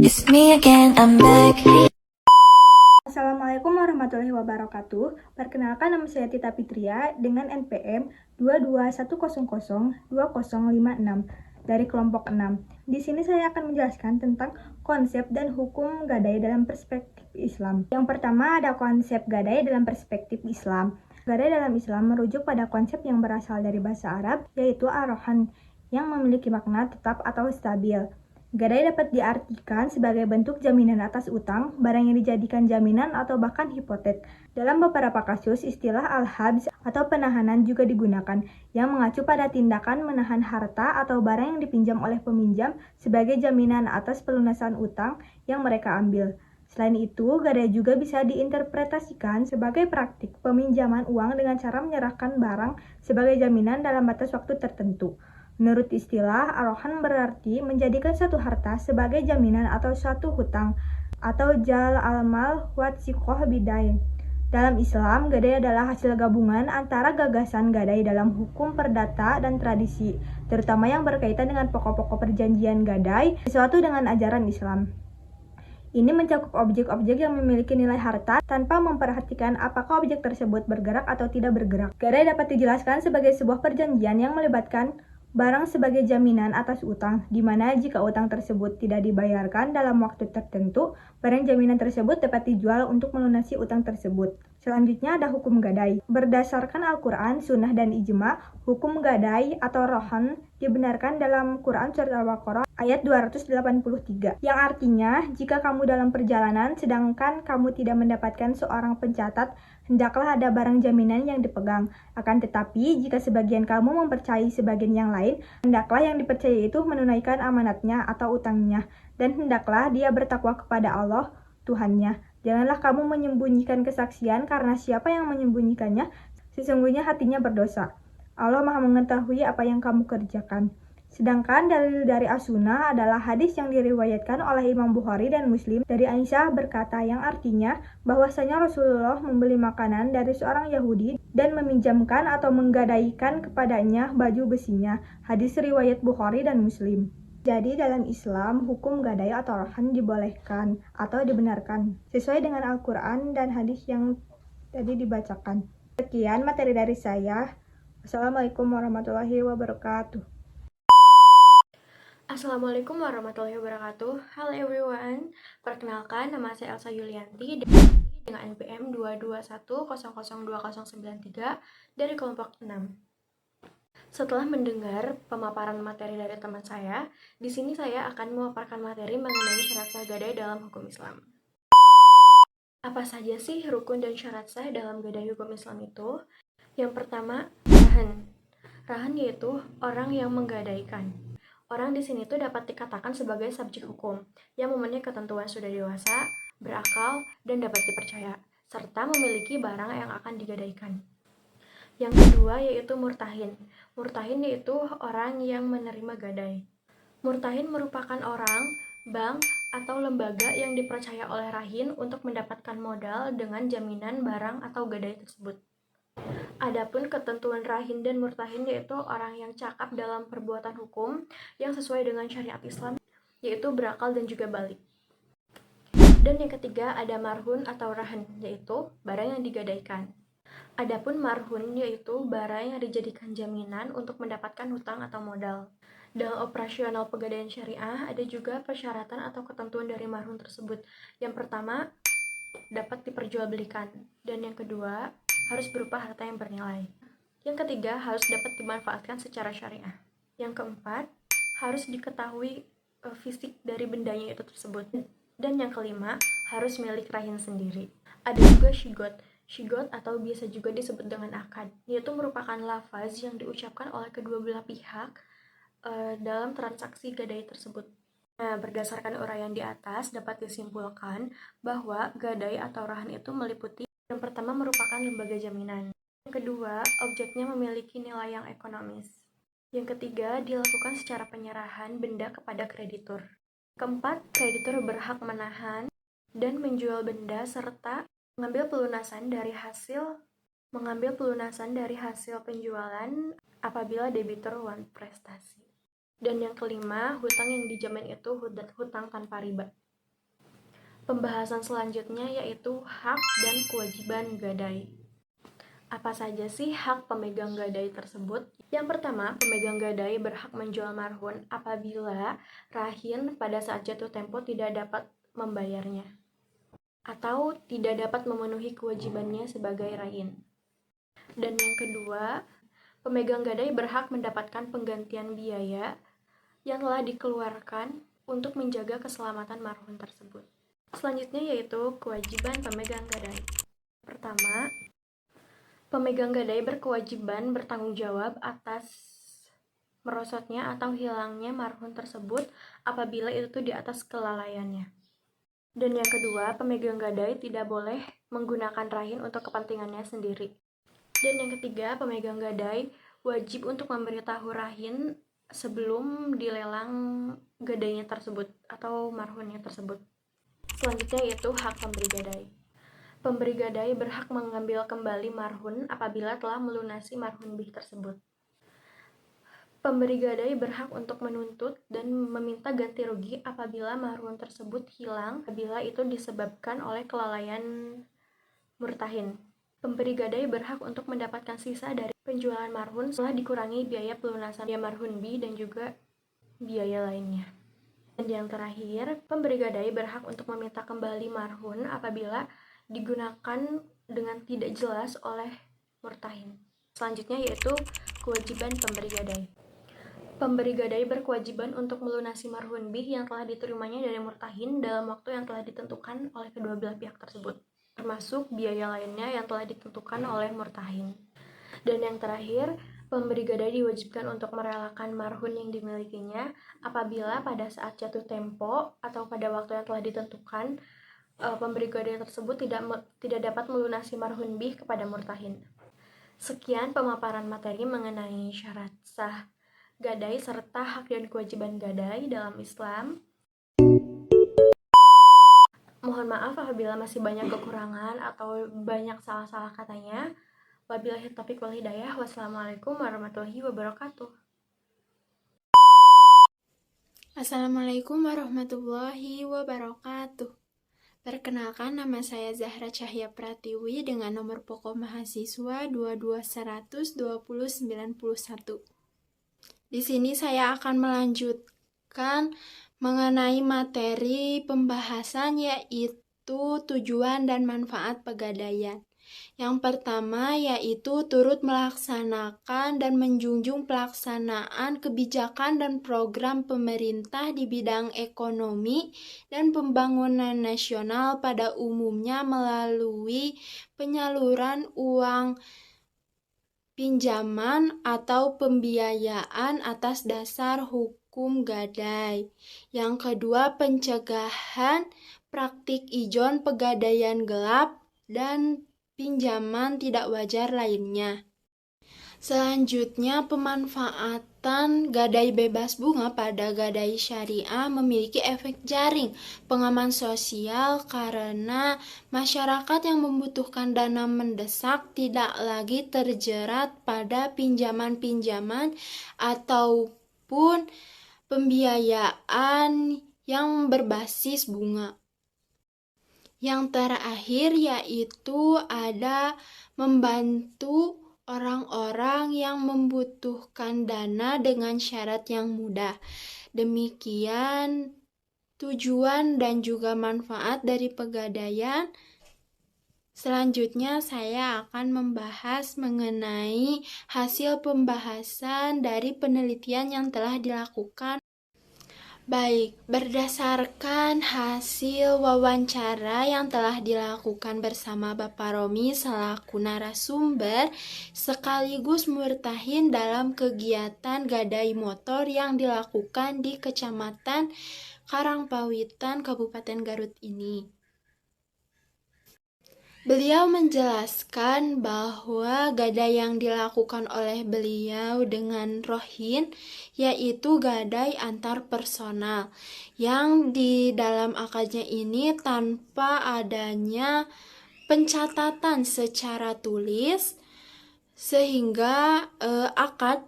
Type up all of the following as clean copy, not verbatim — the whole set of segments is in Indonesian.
It's me again, I'm back. Assalamualaikum warahmatullahi wabarakatuh. Perkenalkan, nama saya Tita Fitria dengan NPM 221002056 dari kelompok 6. Di sini saya akan menjelaskan tentang konsep dan hukum gadai dalam perspektif Islam. Yang pertama ada konsep gadai dalam perspektif Islam. Gadai dalam Islam merujuk pada konsep yang berasal dari bahasa Arab, yaitu ar-rahan, yang memiliki makna tetap atau stabil. Gadai dapat diartikan sebagai bentuk jaminan atas utang, barang yang dijadikan jaminan atau bahkan hipotek. Dalam beberapa kasus, istilah al-habs atau penahanan juga digunakan, yang mengacu pada tindakan menahan harta atau barang yang dipinjam oleh peminjam sebagai jaminan atas pelunasan utang yang mereka ambil. Selain itu, gadai juga bisa diinterpretasikan sebagai praktik peminjaman uang dengan cara menyerahkan barang sebagai jaminan dalam batas waktu tertentu. Menurut istilah, ar-rahan berarti menjadikan satu harta sebagai jaminan atau suatu hutang, atau jal al-mal watsiqoh bidain. Dalam Islam, gadai adalah hasil gabungan antara gagasan gadai dalam hukum perdata dan tradisi, terutama yang berkaitan dengan pokok-pokok perjanjian gadai sesuatu dengan ajaran Islam. Ini mencakup objek-objek yang memiliki nilai harta tanpa memperhatikan apakah objek tersebut bergerak atau tidak bergerak. Gadai dapat dijelaskan sebagai sebuah perjanjian yang melibatkan barang sebagai jaminan atas utang, di mana jika utang tersebut tidak dibayarkan dalam waktu tertentu, barang jaminan tersebut dapat dijual untuk melunasi utang tersebut. Selanjutnya ada hukum gadai. Berdasarkan Al-Quran, Sunnah, dan Ijma, hukum gadai atau rohan dibenarkan dalam Quran Surat Al-Baqarah ayat 283, yang artinya, jika kamu dalam perjalanan sedangkan kamu tidak mendapatkan seorang pencatat, hendaklah ada barang jaminan yang dipegang. Akan tetapi, jika sebagian kamu mempercayai sebagian yang lain, hendaklah yang dipercaya itu menunaikan amanatnya atau utangnya, dan hendaklah dia bertakwa kepada Allah, Tuhannya. Janganlah kamu menyembunyikan kesaksian, karena siapa yang menyembunyikannya, sesungguhnya hatinya berdosa. Allah Maha mengetahui apa yang kamu kerjakan. Sedangkan dalil dari As-Sunnah adalah hadis yang diriwayatkan oleh Imam Bukhari dan Muslim dari Aisyah berkata, yang artinya bahwasanya Rasulullah membeli makanan dari seorang Yahudi dan meminjamkan atau menggadaikan kepadanya baju besinya. Hadis riwayat Bukhari dan Muslim. Jadi dalam Islam, hukum gadai atau rohan dibolehkan atau dibenarkan sesuai dengan Al-Quran dan hadis yang tadi dibacakan. Sekian materi dari saya. Wassalamualaikum warahmatullahi wabarakatuh. Assalamualaikum warahmatullahi wabarakatuh. Halo everyone, perkenalkan nama saya Elsa Yulianti dengan NPM 221002093 dari kelompok 6. Setelah mendengar pemaparan materi dari teman saya, di sini saya akan memaparkan materi mengenai syarat sah gadai dalam hukum Islam. Apa saja sih rukun dan syarat sah dalam gadai hukum Islam itu? Yang pertama, rahan. Rahan yaitu orang yang menggadaikan. Orang di sini tuh dapat dikatakan sebagai subjek hukum yang memenuhi ketentuan sudah dewasa, berakal, dan dapat dipercaya, serta memiliki barang yang akan digadaikan. Yang kedua yaitu murtahin. Murtahin yaitu orang yang menerima gadai. Murtahin merupakan orang, bank, atau lembaga yang dipercaya oleh rahin untuk mendapatkan modal dengan jaminan barang atau gadai tersebut. Adapun ketentuan rahin dan murtahin yaitu orang yang cakap dalam perbuatan hukum yang sesuai dengan syariat Islam, yaitu berakal dan juga balik. Dan yang ketiga ada marhun atau rahan, yaitu barang yang digadaikan. Adapun marhun yaitu barang yang dijadikan jaminan untuk mendapatkan hutang atau modal. Dalam operasional pegadaian syariah ada juga persyaratan atau ketentuan dari marhun tersebut. Yang pertama, dapat diperjualbelikan, dan yang kedua, harus berupa harta yang bernilai. Yang ketiga, harus dapat dimanfaatkan secara syariah. Yang keempat, harus diketahui fisik dari bendanya itu tersebut. Dan yang kelima, harus milik rahin sendiri. Ada juga syigot. Syigot atau biasa juga disebut dengan akad, yaitu merupakan lafaz yang diucapkan oleh kedua belah pihak dalam transaksi gadai tersebut. Nah, berdasarkan uraian di atas dapat disimpulkan bahwa gadai atau rahan itu meliputi yang pertama merupakan lembaga jaminan. Yang kedua, objeknya memiliki nilai yang ekonomis. Yang ketiga, dilakukan secara penyerahan benda kepada kreditur. Keempat, kreditur berhak menahan dan menjual benda serta mengambil pelunasan dari hasil penjualan apabila debitur want prestasi. Dan yang kelima, hutang yang dijamin itu hutang tanpa riba. Pembahasan selanjutnya yaitu hak dan kewajiban gadai. Apa saja sih hak pemegang gadai tersebut? Yang pertama, pemegang gadai berhak menjual marhun apabila rahin pada saat jatuh tempo tidak dapat membayarnya atau tidak dapat memenuhi kewajibannya sebagai rahin. Dan yang kedua, pemegang gadai berhak mendapatkan penggantian biaya yang telah dikeluarkan untuk menjaga keselamatan marhun tersebut. Selanjutnya yaitu kewajiban pemegang gadai. Pertama, pemegang gadai berkewajiban bertanggung jawab atas merosotnya atau hilangnya marhun tersebut apabila itu di atas kelalaiannya. Dan yang kedua, pemegang gadai tidak boleh menggunakan rahin untuk kepentingannya sendiri. Dan yang ketiga, pemegang gadai wajib untuk memberitahu rahin sebelum dilelang gadainya tersebut atau marhunnya tersebut. Selanjutnya yaitu hak pemberi gadai. Pemberi gadai berhak mengambil kembali marhun apabila telah melunasi marhun bih tersebut. Pemberi gadai berhak untuk menuntut dan meminta ganti rugi apabila marhun tersebut hilang apabila itu disebabkan oleh kelalaian murtahin. Pemberi gadai berhak untuk mendapatkan sisa dari penjualan marhun setelah dikurangi biaya pelunasan biaya marhun bih dan juga biaya lainnya. Dan yang terakhir, pemberi gadai berhak untuk meminta kembali marhun apabila digunakan dengan tidak jelas oleh murtahin. Selanjutnya yaitu kewajiban pemberi gadai. Pemberi gadai berkewajiban untuk melunasi marhun bih yang telah diterimanya dari murtahin dalam waktu yang telah ditentukan oleh kedua belah pihak tersebut, termasuk biaya lainnya yang telah ditentukan oleh murtahin. Dan yang terakhir, pemberi gadai diwajibkan untuk merelakan marhun yang dimilikinya apabila pada saat jatuh tempo atau pada waktu yang telah ditentukan pemberi gadai tersebut tidak dapat melunasi marhun bih kepada murtahin. Sekian pemaparan materi mengenai syarat sah gadai serta hak dan kewajiban gadai dalam Islam. Mohon maaf apabila masih banyak kekurangan atau banyak salah-salah katanya. Wabillahi taufiq wal hidayah. Wassalamualaikum warahmatullahi wabarakatuh. Assalamualaikum warahmatullahi wabarakatuh. Perkenalkan, nama saya Zahra Cahya Pratiwi dengan nomor pokok mahasiswa 221002091. Di sini saya akan melanjutkan mengenai materi pembahasan yaitu tujuan dan manfaat pegadaian. Yang pertama yaitu turut melaksanakan dan menjunjung pelaksanaan kebijakan dan program pemerintah di bidang ekonomi dan pembangunan nasional pada umumnya melalui penyaluran uang pinjaman atau pembiayaan atas dasar hukum gadai. Yang kedua, pencegahan praktik ijon pegadaian gelap dan pinjaman tidak wajar lainnya. Selanjutnya, pemanfaatan gadai bebas bunga pada gadai syariah memiliki efek jaring pengaman sosial karena masyarakat yang membutuhkan dana mendesak tidak lagi terjerat pada pinjaman-pinjaman ataupun pembiayaan yang berbasis bunga. Yang terakhir yaitu ada membantu orang-orang yang membutuhkan dana dengan syarat yang mudah. Demikian tujuan dan juga manfaat dari pegadaian. Selanjutnya saya akan membahas mengenai hasil pembahasan dari penelitian yang telah dilakukan. Baik, berdasarkan hasil wawancara yang telah dilakukan bersama Bapak Romi selaku narasumber sekaligus murtahin dalam kegiatan gadai motor yang dilakukan di Kecamatan Karangpawitan, Kabupaten Garut ini. Beliau menjelaskan bahwa gadai yang dilakukan oleh beliau dengan rohin yaitu gadai antar personal yang di dalam akadnya ini tanpa adanya pencatatan secara tulis sehingga akad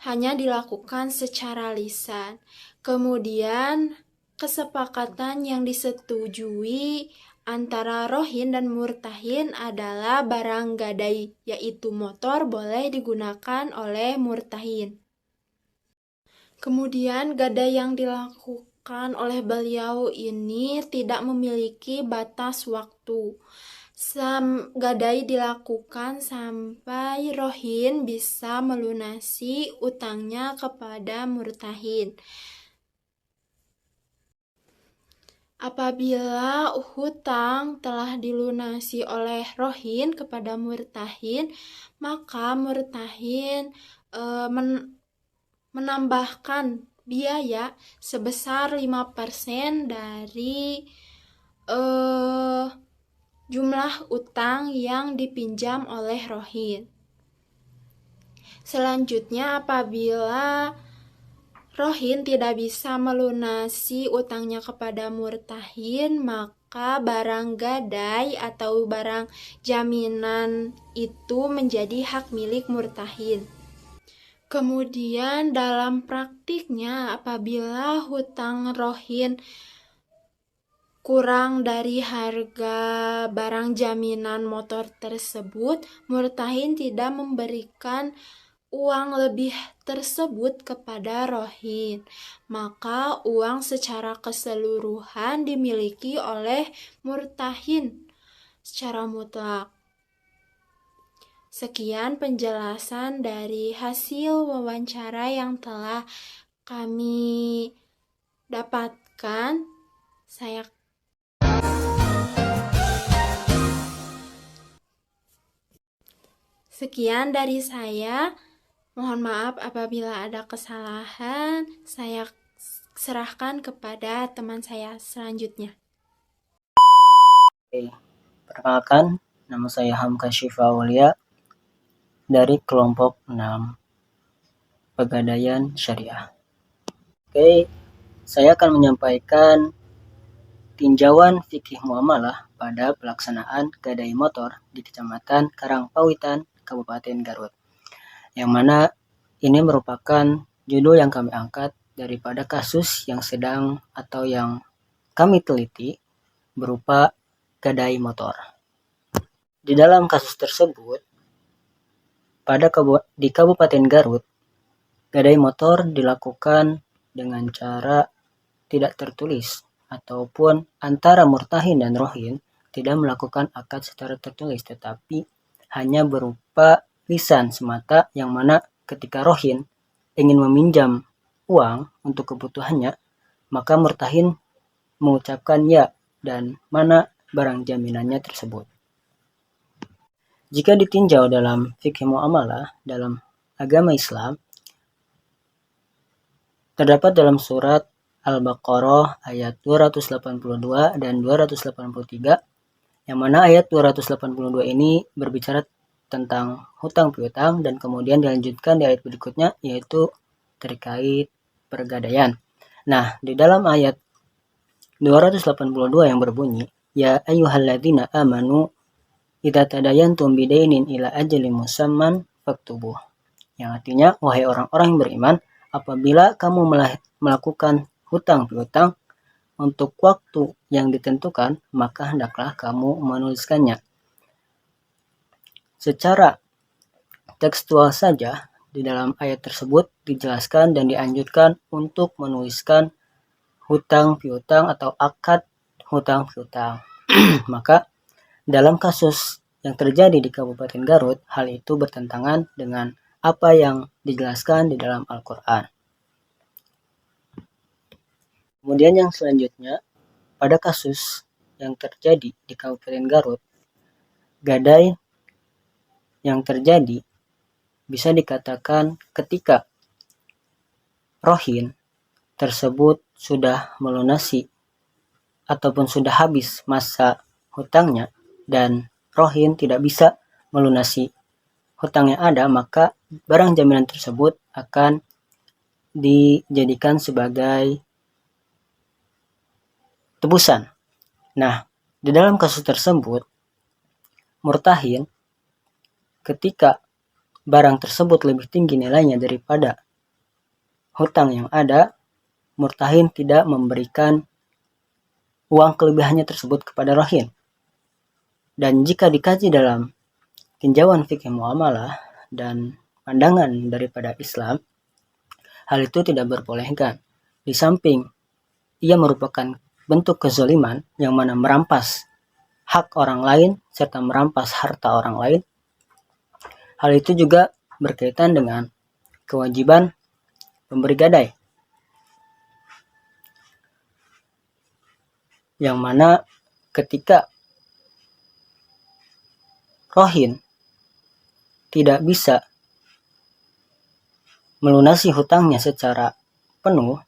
hanya dilakukan secara lisan. Kemudian kesepakatan yang disetujui antara rohin dan murtahin adalah barang gadai, yaitu motor boleh digunakan oleh murtahin. Kemudian gadai yang dilakukan oleh beliau ini tidak memiliki batas waktu. Gadai dilakukan sampai rohin bisa melunasi utangnya kepada murtahin. Apabila hutang telah dilunasi oleh rohin kepada murtahin, maka murtahin menambahkan biaya sebesar 5% dari jumlah utang yang dipinjam oleh rohin. Selanjutnya, apabila rohin tidak bisa melunasi utangnya kepada murtahin, maka barang gadai atau barang jaminan itu menjadi hak milik murtahin. Kemudian dalam praktiknya, apabila hutang rohin kurang dari harga barang jaminan motor tersebut, murtahin tidak memberikan uang lebih tersebut kepada rohin, maka uang secara keseluruhan dimiliki oleh murtahin secara mutlak. Sekian penjelasan dari hasil wawancara yang telah kami dapatkan. Sekian dari saya. Mohon maaf apabila ada kesalahan. Saya serahkan kepada teman saya selanjutnya. Perkenalkan, nama saya Hamka Syifa Aulia dari kelompok 6 Pegadaian Syariah. Saya akan menyampaikan tinjauan fikih muamalah pada pelaksanaan gadai motor di Kecamatan Karangpawitan, Kabupaten Garut. Yang mana ini merupakan judul yang kami angkat daripada kasus yang sedang atau yang kami teliti berupa gadai motor. Di dalam kasus tersebut, di Kabupaten Garut, gadai motor dilakukan dengan cara tidak tertulis ataupun antara murtahin dan rohin tidak melakukan akad secara tertulis, tetapi hanya berupa lisan semata, yang mana ketika rohin ingin meminjam uang untuk kebutuhannya, maka murtahin mengucapkan ya dan mana barang jaminannya tersebut. Jika ditinjau dalam fikih muamalah dalam agama Islam, terdapat dalam surat Al-Baqarah ayat 282 dan 283, yang mana ayat 282 ini berbicara tentang hutang piutang, dan kemudian dilanjutkan di ayat berikutnya yaitu terkait pergadaian. Nah, di dalam ayat 282 yang berbunyi, ya ayyuhalladzina amanu idza tadayantum bidainin ila ajalin musamman faktubuh. Yang artinya, wahai orang-orang yang beriman, apabila kamu melakukan hutang piutang untuk waktu yang ditentukan, maka hendaklah kamu menuliskannya. Secara tekstual saja, di dalam ayat tersebut dijelaskan dan dianjurkan untuk menuliskan hutang piutang atau akad hutang piutang. Maka dalam kasus yang terjadi di Kabupaten Garut, hal itu bertentangan dengan apa yang dijelaskan di dalam Al-Quran. Kemudian yang selanjutnya, pada kasus yang terjadi di Kabupaten Garut, gadai yang terjadi bisa dikatakan ketika rohin tersebut sudah melunasi ataupun sudah habis masa hutangnya dan rohin tidak bisa melunasi hutang yang ada, maka barang jaminan tersebut akan dijadikan sebagai tebusan. Nah, di dalam kasus tersebut, murtahin ketika barang tersebut lebih tinggi nilainya daripada hutang yang ada, murtahin tidak memberikan uang kelebihannya tersebut kepada rohin. Dan jika dikaji dalam tinjauan fikih muamalah dan pandangan daripada Islam, hal itu tidak diperbolehkan. Di samping ia merupakan bentuk kezaliman yang mana merampas hak orang lain serta merampas harta orang lain. Hal itu juga berkaitan dengan kewajiban pemberi gadai, yang mana ketika rohin tidak bisa melunasi hutangnya secara penuh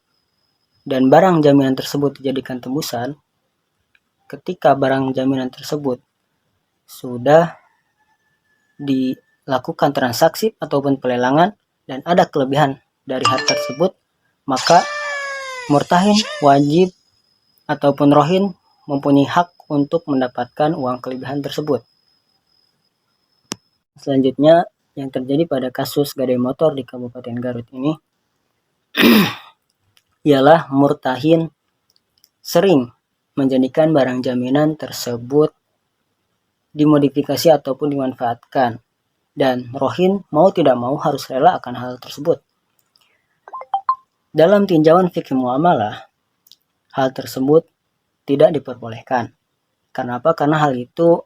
dan barang jaminan tersebut dijadikan tembusan, ketika barang jaminan tersebut sudah dilakukan transaksi ataupun pelelangan dan ada kelebihan dari harta tersebut, maka murtahin wajib ataupun rohin mempunyai hak untuk mendapatkan uang kelebihan tersebut. Selanjutnya, yang terjadi pada kasus gadai motor di Kabupaten Garut ini ialah murtahin sering menjadikan barang jaminan tersebut dimodifikasi ataupun dimanfaatkan, dan rohin mau tidak mau harus rela akan hal tersebut. Dalam tinjauan fikih muamalah, hal tersebut tidak diperbolehkan. Karena apa? Karena hal itu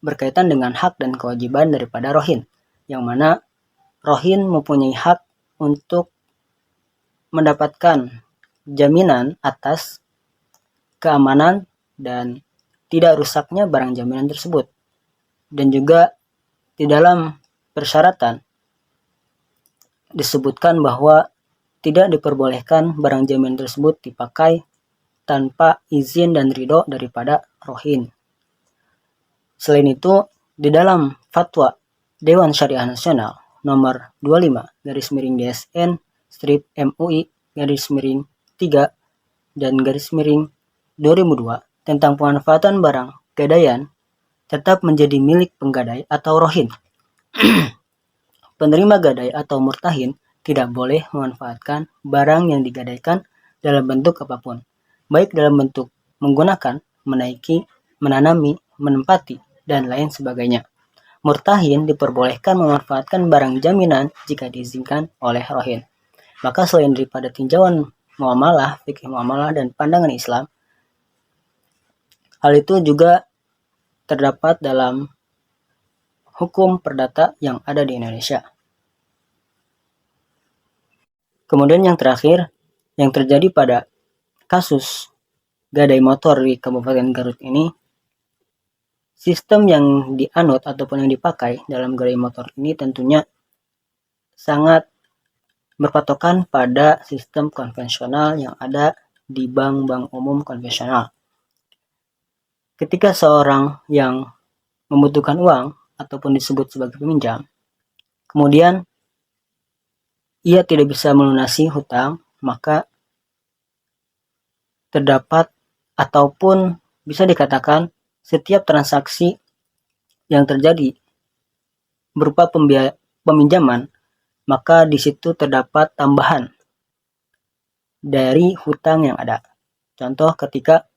berkaitan dengan hak dan kewajiban daripada rohin, yang mana rohin mempunyai hak untuk mendapatkan jaminan atas keamanan dan tidak rusaknya barang jaminan tersebut. Dan juga di dalam persyaratan disebutkan bahwa tidak diperbolehkan barang jaminan tersebut dipakai tanpa izin dan ridho daripada rohin. Selain itu, di dalam fatwa Dewan Syariah Nasional nomor 25/DSN MUI /3 dan 2002 tentang pemanfaatan barang gadaian tetap menjadi milik penggadai atau rohin. Penerima gadai atau murtahin tidak boleh memanfaatkan barang yang digadaikan dalam bentuk apapun, baik dalam bentuk menggunakan, menaiki, menanami, menempati, dan lain sebagainya. Murtahin diperbolehkan memanfaatkan barang jaminan jika diizinkan oleh rohin. Maka selain daripada tinjauan muamalah, fikih muamalah, dan pandangan Islam, hal itu juga terdapat dalam hukum perdata yang ada di Indonesia. Kemudian yang terakhir, yang terjadi pada kasus gadai motor di Kabupaten Garut ini, sistem yang dianut ataupun yang dipakai dalam gadai motor ini tentunya sangat berpatokan pada sistem konvensional yang ada di bank-bank umum konvensional. Ketika seorang yang membutuhkan uang ataupun disebut sebagai peminjam, kemudian ia tidak bisa melunasi hutang, maka terdapat ataupun bisa dikatakan setiap transaksi yang terjadi berupa peminjaman, maka di situ terdapat tambahan dari hutang yang ada. Contoh, ketika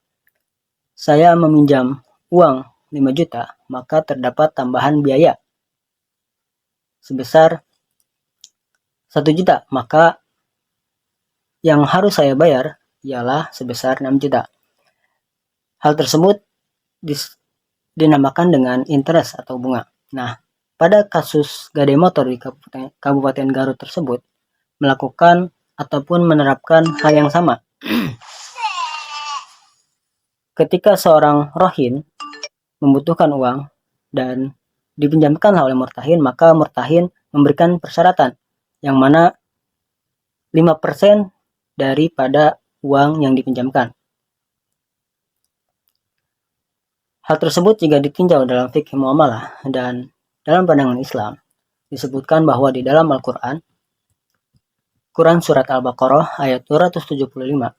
saya meminjam uang 5 juta, maka terdapat tambahan biaya sebesar 1 juta, maka yang harus saya bayar ialah sebesar 6 juta. Hal tersebut dinamakan dengan interest atau bunga. Nah, pada kasus gadai motor di Kabupaten Garut tersebut melakukan ataupun menerapkan hal yang sama. Ketika seorang rohin membutuhkan uang dan dipinjamkan oleh murtahin, maka murtahin memberikan persyaratan yang mana 5% daripada uang yang dipinjamkan. Hal tersebut jika ditinjau dalam fikih muamalah dan dalam pandangan Islam, disebutkan bahwa di dalam Al-Quran, Quran Surat Al-Baqarah ayat 275,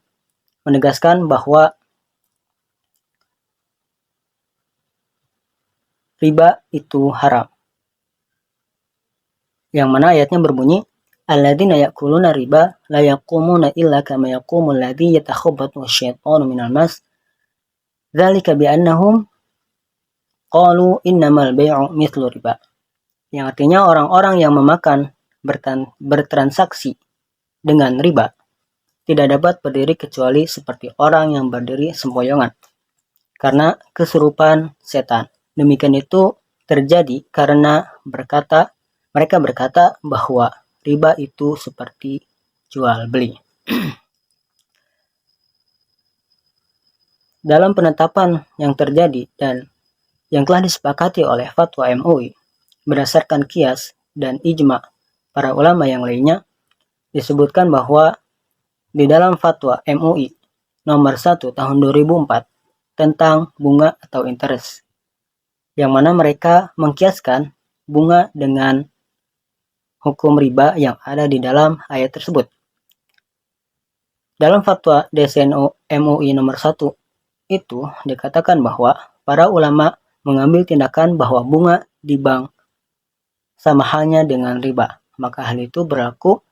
menegaskan bahwa riba itu haram. Yang mana ayatnya berbunyi, alladzina ya'kuluna riba la yaqumuna illa kama yaqumul ladzi yatakhabbathu asy-syaitanu minal mas Dzalika bi'annahum qalu innamal bai'u mithlu riba. Yang artinya orang-orang yang memakan bertransaksi dengan riba tidak dapat berdiri kecuali seperti orang yang berdiri sempoyongan karena kesurupan setan. Demikian itu terjadi karena mereka berkata bahwa riba itu seperti jual beli. Dalam penetapan yang terjadi dan yang telah disepakati oleh fatwa MUI berdasarkan kias dan ijma para ulama yang lainnya, disebutkan bahwa di dalam fatwa MUI nomor 1 tahun 2004 tentang bunga atau interest, yang mana mereka mengkiaskan bunga dengan hukum riba yang ada di dalam ayat tersebut. Dalam fatwa DSNO MUI nomor 1 itu dikatakan bahwa para ulama mengambil tindakan bahwa bunga di bank sama halnya dengan riba. Maka hal itu berlaku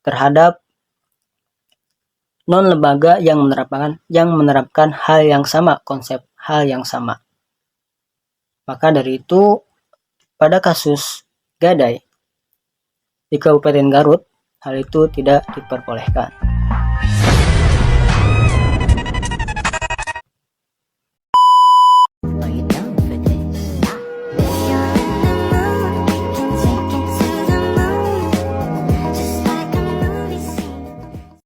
terhadap non-lembaga yang menerapkan hal yang sama, konsep hal yang sama. Maka dari itu, pada kasus gadai di Kabupaten Garut, hal itu tidak diperbolehkan.